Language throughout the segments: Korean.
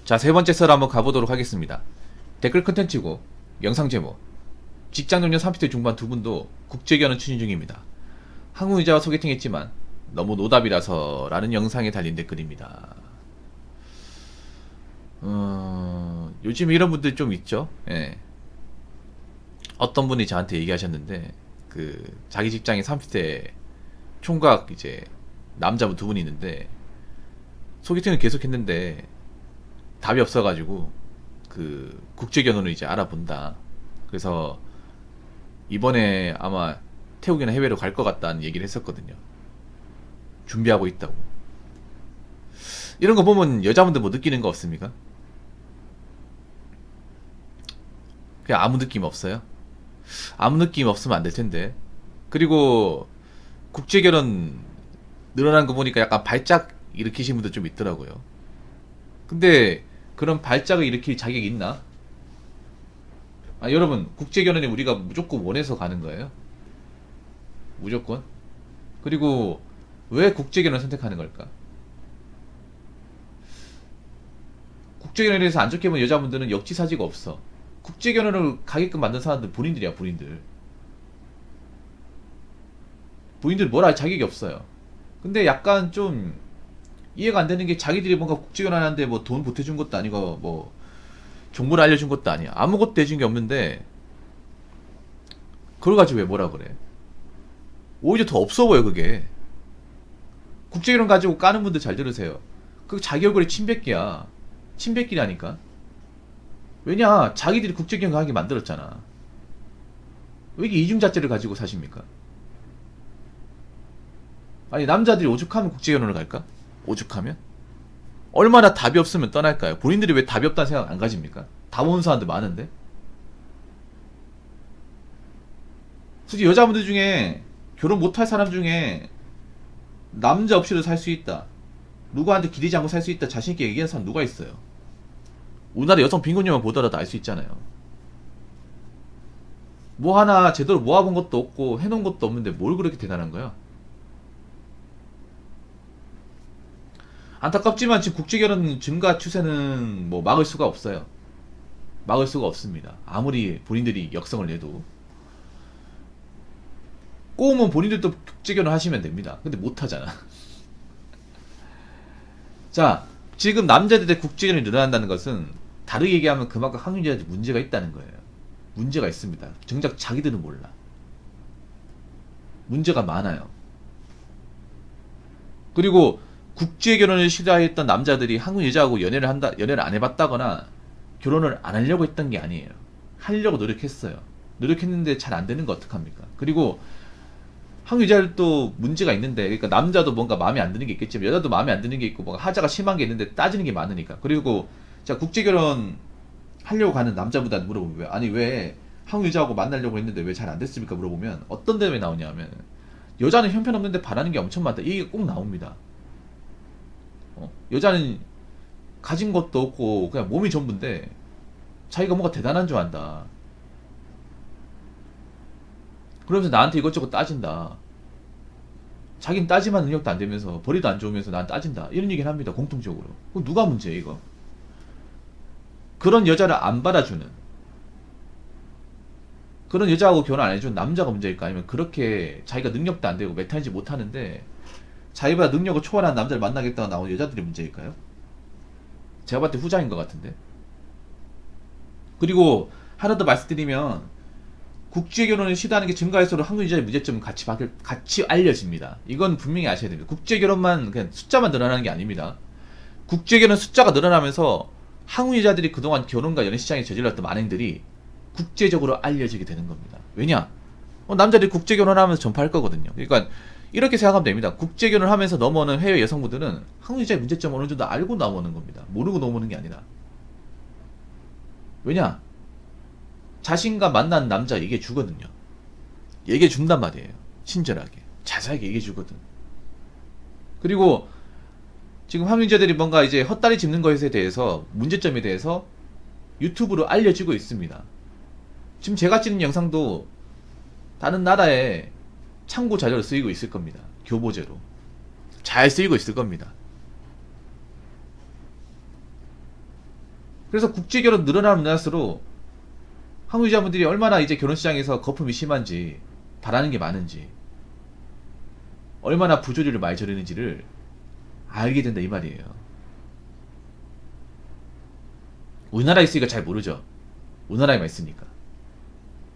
자, 세 번째 썰 한번 가보도록 하겠습니다. 댓글 컨텐츠고 영상 제목: 직장 동료 30대 중반 두 분도 국제결혼 추진 중입니다. 한국 여자와 소개팅했지만 너무 노답이라서 라는 영상에 달린 댓글입니다. 요즘 이런 분들 좀 있죠. 예. 어떤 분이 저한테 얘기하셨는데, 자기 직장에 30대 총각 이제 남자분 두 분이 있는데 소개팅을 계속 했는데 답이 없어가지고 국제결혼을 이제 알아본다. 그래서 이번에 아마 태국이나 해외로 갈 것 같다는 얘기를 했었거든요. 준비하고 있다고. 이런 거 보면 여자분들 뭐 느끼는 거 없습니까? 그냥 아무 느낌 없어요? 아무 느낌 없으면 안 될 텐데. 그리고 국제결혼 늘어난 거 보니까 약간 발작 일으키신 분들 좀 있더라고요. 근데 그런 발작을 일으킬 자격이 있나? 여러분, 국제결혼이 우리가 무조건 원해서 가는 거예요? 무조건? 그리고 왜 국제결혼을 선택하는 걸까? 국제결혼에 대해서 안 좋게 보는 여자분들은 역지사지가 없어. 국제결혼을 가게끔 만든 사람들 본인들이야, 본인들. 본인들 뭘 할 자격이 없어요. 근데 약간 좀 이해가 안 되는 게, 자기들이 뭔가 국제결혼 하는데 뭐 돈 보태준 것도 아니고 뭐 정보를 알려준 것도 아니야. 아무것도 해준 게 없는데 그걸 가지고 왜 뭐라 그래? 오히려 더 없어 보여, 그게. 국제결혼 가지고 까는 분들 잘 들으세요. 그 자기 얼굴에 침뱉기야. 침뱉기라니까. 왜냐, 자기들이 국제결혼 하게 만들었잖아. 왜 이게 이중잣대를 가지고 사십니까? 아니, 남자들이 오죽하면 국제결혼을 갈까? 오죽하면? 얼마나 답이 없으면 떠날까요? 본인들이 왜 답이 없다는 생각 안 가집니까? 답 없는 사람들 많은데? 솔직히 여자분들 중에, 결혼 못할 사람 중에 남자 없이도 살 수 있다, 누구한테 기대지 않고 살 수 있다, 자신있게 얘기하는 사람 누가 있어요? 우리나라 여성 빈곤율만 보더라도 알 수 있잖아요. 뭐 하나 제대로 모아본 것도 없고 해놓은 것도 없는데 뭘 그렇게 대단한 거야? 안타깝지만 지금 국제결혼 증가 추세는 뭐 막을 수가 없어요. 막을 수가 없습니다. 아무리 본인들이 역성을 내도. 꼬우면 본인들도 국제결혼 하시면 됩니다. 근데 못하잖아. 자, 지금 남자들의 국제결혼이 늘어난다는 것은 다르게 얘기하면 그만큼 한국여자들이 문제가 있다는 거예요. 문제가 있습니다. 정작 자기들은 몰라. 문제가 많아요. 그리고 국제결혼을 시도했던 남자들이 한국 여자하고 연애를 안 해봤다거나 결혼을 안 하려고 했던 게 아니에요. 하려고 노력했어요. 노력했는데 잘 안 되는 거 어떡합니까? 그리고 한국 여자들도 문제가 있는데, 그러니까 남자도 뭔가 마음에 안 드는 게 있겠지만 여자도 마음에 안 드는 게 있고 뭔가 하자가 심한 게 있는데 따지는 게 많으니까. 그리고 자, 국제결혼 하려고 가는 남자분한테 물어보면, 왜 한국 여자하고 만나려고 했는데 왜 잘 안 됐습니까? 물어보면 어떤 대답이 나오냐면, 여자는 형편없는데 바라는 게 엄청 많다, 이 얘기가 꼭 나옵니다. 여자는 가진 것도 없고 그냥 몸이 전부인데 자기가 뭔가 대단한 줄 안다. 그러면서 나한테 이것저것 따진다. 자기는 따지만 능력도 안 되면서 벌이도 안 좋으면서 난 따진다, 이런 얘기를 합니다, 공통적으로. 그럼 누가 문제예요, 이거? 그런 여자를 안 받아주는, 그런 여자하고 결혼 안 해주는 남자가 문제일까? 아니면 그렇게 자기가 능력도 안 되고 메타인지 못하는데 자기보다 능력을 초월한 남자를 만나겠다고 나오는 여자들이 문제일까요? 제가 봤을 때 후자인 것 같은데. 그리고 하나 더 말씀드리면, 국제결혼을 시도하는 게 증가할수록 한국 여자의 문제점은 같이 알려집니다. 이건 분명히 아셔야 됩니다. 국제결혼만 그냥 숫자만 늘어나는 게 아닙니다. 국제결혼 숫자가 늘어나면서 한국 여자들이 그동안 결혼과 연애 시장에 저질렀던 만행들이 국제적으로 알려지게 되는 겁니다. 왜냐? 남자들이 국제결혼하면서 전파할 거거든요. 그러니까 이렇게 생각하면 됩니다. 국제결혼을 하면서 넘어오는 해외 여성분들은 한국 여자의 문제점 어느 정도 알고 넘어오는 겁니다. 모르고 넘어오는 게 아니라. 왜냐? 자신과 만난 남자 얘기해 주거든요. 얘기해 준단 말이에요. 친절하게 자세하게 얘기해 주거든. 그리고 지금 한국 여자들이 뭔가 이제 헛다리 짚는 것에 대해서, 문제점에 대해서 유튜브로 알려지고 있습니다. 지금 제가 찍는 영상도 다른 나라에 참고 자료로 쓰이고 있을 겁니다. 교보제로 잘 쓰이고 있을 겁니다. 그래서 국제 결혼 늘어나면 늘어날수록 한국 여자분들이 얼마나 이제 결혼 시장에서 거품이 심한지, 바라는 게 많은지, 얼마나 부조리를 많이 저리는지를 알게 된다 이 말이에요. 우리나라에 있으니까 잘 모르죠. 우리나라에만 있으니까.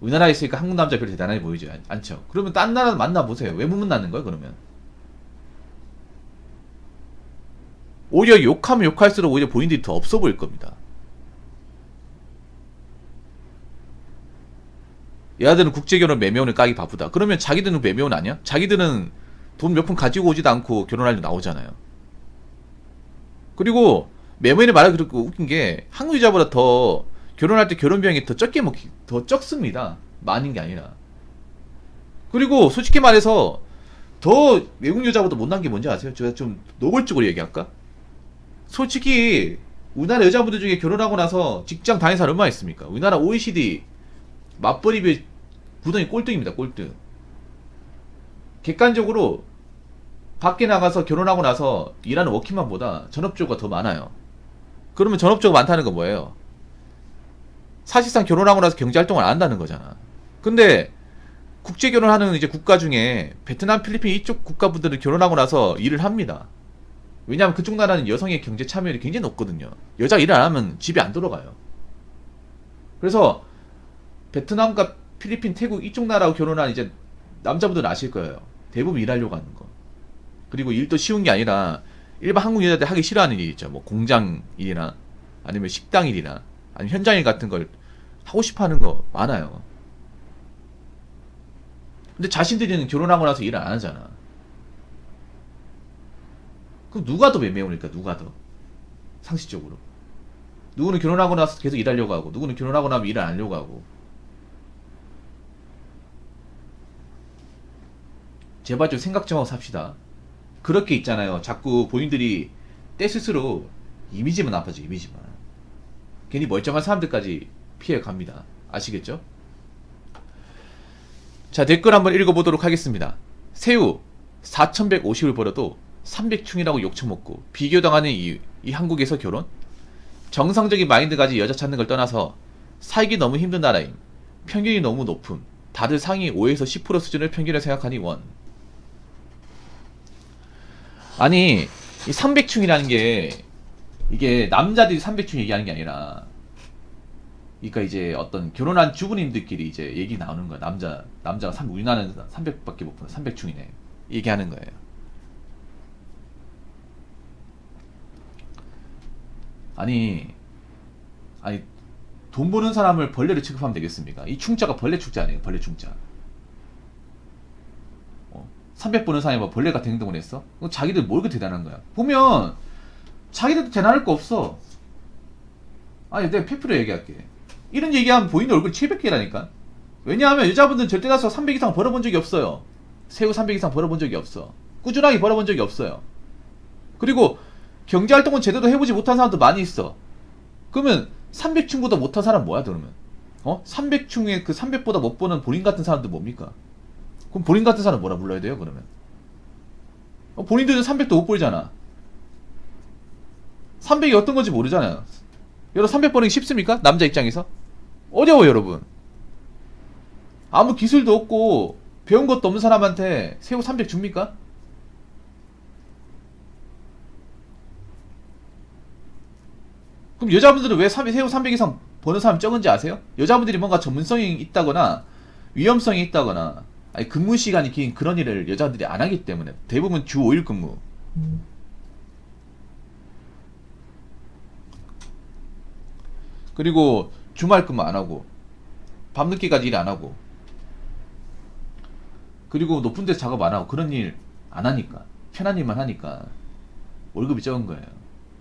우리나라에 있으니까 한국 남자 별로 대단하게 보이지 않죠. 그러면 딴 나라 만나보세요. 왜 못 만나는 거예요 그러면? 오히려 욕하면 욕할수록 오히려 본인들이 더 없어 보일 겁니다. 얘들은 국제결혼 매매혼을 까기 바쁘다. 그러면 자기들은 매매혼 아니야? 자기들은 돈 몇 푼 가지고 오지도 않고 결혼하려고 나오잖아요. 그리고 매매혼이 말하기 그렇고 웃긴 게 한국 여자보다 더 결혼할 때 결혼 비용이 더 적습니다. 많은 게 아니라. 그리고 솔직히 말해서 더 외국 여자보다 못난 게 뭔지 아세요? 제가 좀 노골적으로 얘기할까? 솔직히 우리나라 여자분들 중에 결혼하고 나서 직장 다니는 사람 얼마나 있습니까? 우리나라 OECD 맞벌이비 구덩이 꼴등입니다. 꼴등. 객관적으로 밖에 나가서 결혼하고 나서 일하는 워킹맘보다 전업주가 더 많아요. 그러면 전업주가 많다는 건 뭐예요? 사실상 결혼하고 나서 경제활동을 안 한다는 거잖아. 근데 국제 결혼하는 이제 국가 중에 베트남, 필리핀 이쪽 국가분들은 결혼하고 나서 일을 합니다. 왜냐하면 그쪽 나라는 여성의 경제 참여율이 굉장히 높거든요. 여자가 일을 안 하면 집에 안 들어가요. 그래서 베트남과 필리핀, 태국 이쪽 나라하고 결혼한 이제 남자분들은 아실 거예요. 대부분 일하려고 하는 거. 그리고 일도 쉬운 게 아니라 일반 한국 여자들 하기 싫어하는 일 있죠. 뭐 공장 일이나 아니면 식당 일이나 아니면 현장 일 같은 걸 하고 싶어 하는 거 많아요. 근데 자신들은 결혼하고 나서 일을 안 하잖아. 그럼 누가 더 매매오니까 누가 더 상식적으로 누구는 결혼하고 나서 계속 일하려고 하고 누구는 결혼하고 나면 일을 안 하려고 하고. 제발 좀 생각 좀 하고 삽시다. 그렇게 있잖아요. 자꾸 본인들이 때 스스로 이미지만 나빠져. 이미지만 괜히 멀쩡한 사람들까지 피해 갑니다. 아시겠죠? 자, 댓글 한번 읽어보도록 하겠습니다. 새우 4150을 벌어도 300충이라고 욕처먹고 비교당하는 이유. 이 한국에서 결혼? 정상적인 마인드 가지 여자 찾는 걸 떠나서 살기 너무 힘든 나라임. 평균이 너무 높음. 다들 상위 5에서 10% 수준을 평균을 생각하니 원. 아니 이 300충이라는 게 이게 남자들이 300충 얘기하는 게 아니라 그러니까 이제 어떤 결혼한 주부님들끼리 이제 얘기 나오는 거야. 남자가 우리나라는 300밖에 못 보는 300충이네 얘기하는 거예요. 아니 돈 버는 사람을 벌레로 취급하면 되겠습니까? 이 충자가 벌레 축자 아니에요? 벌레 충자. 300 버는 사람이 뭐 벌레 같은 행동을 했어? 자기들 뭘 그렇게 대단한 거야? 보면 자기들도 대단할 거 없어. 아니 내가 팩트로 얘기할게. 이런 얘기하면 본인 얼굴 700개라니까. 왜냐하면 여자분들은 절대 가서 300 이상 벌어본 적이 없어요. 새우 300 이상 벌어본 적이 없어. 꾸준하게 벌어본 적이 없어요. 그리고 경제활동은 제대로 해보지 못한 사람도 많이 있어. 그러면 300충보다 못한 사람 뭐야 그러면? 300충에 그 300보다 못 버는 본인 같은 사람들 뭡니까? 그럼 본인 같은 사람 뭐라 불러야 돼요 그러면? 본인들은 300도 못 벌잖아. 300이 어떤 건지 모르잖아요. 여러분 300 버는 게 쉽습니까? 남자 입장에서? 어려워요 여러분. 아무 기술도 없고 배운 것도 없는 사람한테 새우 300 줍니까? 그럼 여자분들은 왜 새우 300 이상 버는 사람 적은지 아세요? 여자분들이 뭔가 전문성이 있다거나 위험성이 있다거나 아니 근무 시간이 긴 그런 일을 여자들이 안 하기 때문에 대부분 주 5일 근무. 그리고 주말 근무 안 하고 밤늦게까지 일 안 하고 그리고 높은 데서 작업 안 하고 그런 일 안 하니까 편한 일만 하니까 월급이 적은 거예요.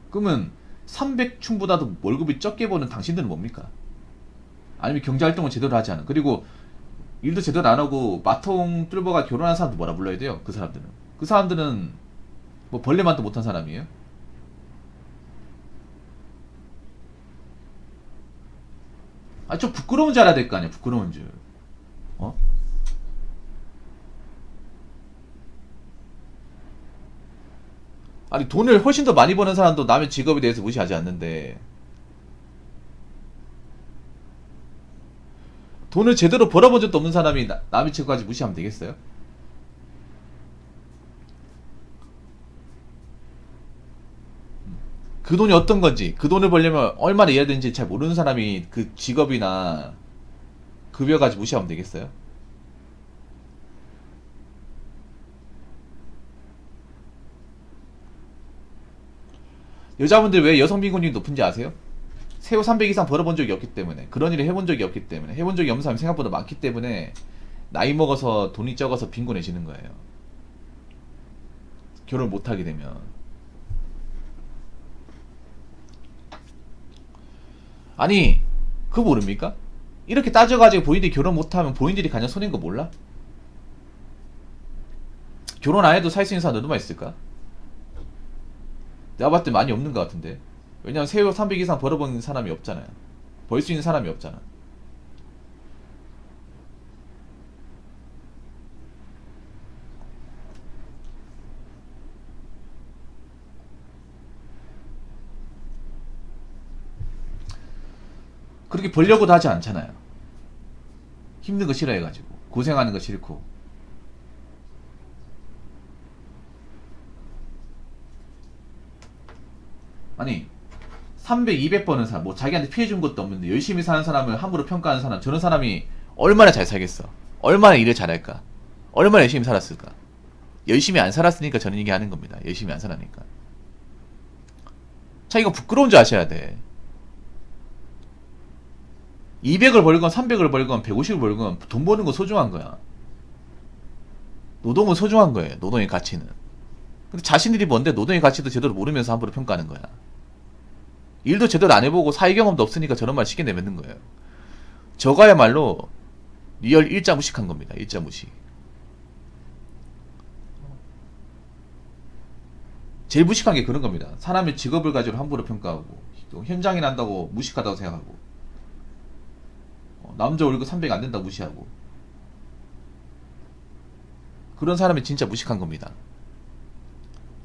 그러면 300충보다도 월급이 적게 버는 당신들은 뭡니까? 아니면 경제활동을 제대로 하지 않은 그리고 일도 제대로 안 하고 마통 뚫어가 결혼한 사람도 뭐라 불러야 돼요? 그 사람들은 뭐 벌레만도 못한 사람이에요? 좀 부끄러운 줄 알아야 될 거 아니야. 부끄러운 줄. 아니 돈을 훨씬 더 많이 버는 사람도 남의 직업에 대해서 무시하지 않는데 돈을 제대로 벌어본 적도 없는 사람이 남의 친구까지 무시하면 되겠어요? 그 돈이 어떤 건지, 그 돈을 벌려면 얼마나 일해야 되는지 잘 모르는 사람이 그 직업이나 급여까지 무시하면 되겠어요? 여자분들 왜 여성 빈곤율이 높은지 아세요? 세후 300 이상 벌어본 적이 없기 때문에, 그런 일을 해본 적이 없기 때문에, 해본 적이 없는 사람이 생각보다 많기 때문에 나이 먹어서 돈이 적어서 빈곤해지는 거예요. 결혼 못하게 되면. 아니, 그거 모릅니까? 이렇게 따져가지고 본인들이 결혼 못하면 본인들이 가장 손해인 거 몰라? 결혼 안 해도 살 수 있는 사람 얼마나 있을까? 내가 봤을 때 많이 없는 것 같은데. 왜냐면 세후 300 이상 벌어본 사람이 없잖아요. 벌 수 있는 사람이 없잖아. 그렇게 벌려고도 하지 않잖아요. 힘든 거 싫어해가지고. 고생하는 거 싫고. 아니, 300, 200 버는 사람, 뭐 자기한테 피해 준 것도 없는데 열심히 사는 사람을 함부로 평가하는 사람, 저런 사람이 얼마나 잘 살겠어? 얼마나 일을 잘할까? 얼마나 열심히 살았을까? 열심히 안 살았으니까 저는 얘기 하는 겁니다. 열심히 안 살았으니까. 자, 이거 부끄러운 줄 아셔야 돼. 200을 벌건 300을 벌건 150을 벌건 돈 버는 거 소중한 거야. 노동은 소중한 거예요. 노동의 가치는. 근데 자신들이 뭔데 노동의 가치도 제대로 모르면서 함부로 평가하는 거야. 일도 제대로 안 해보고 사회 경험도 없으니까 저런 말 쉽게 내뱉는 거예요. 저가야말로 리얼 일자 무식한 겁니다. 일자 무식. 제일 무식한 게 그런 겁니다. 사람의 직업을 가지고 함부로 평가하고, 또 현장일 한다고 무식하다고 생각하고, 남자 월급 300 안 된다고 무시하고. 그런 사람이 진짜 무식한 겁니다.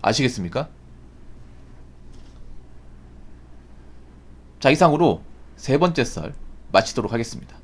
아시겠습니까? 자, 이상으로 세 번째 썰 마치도록 하겠습니다.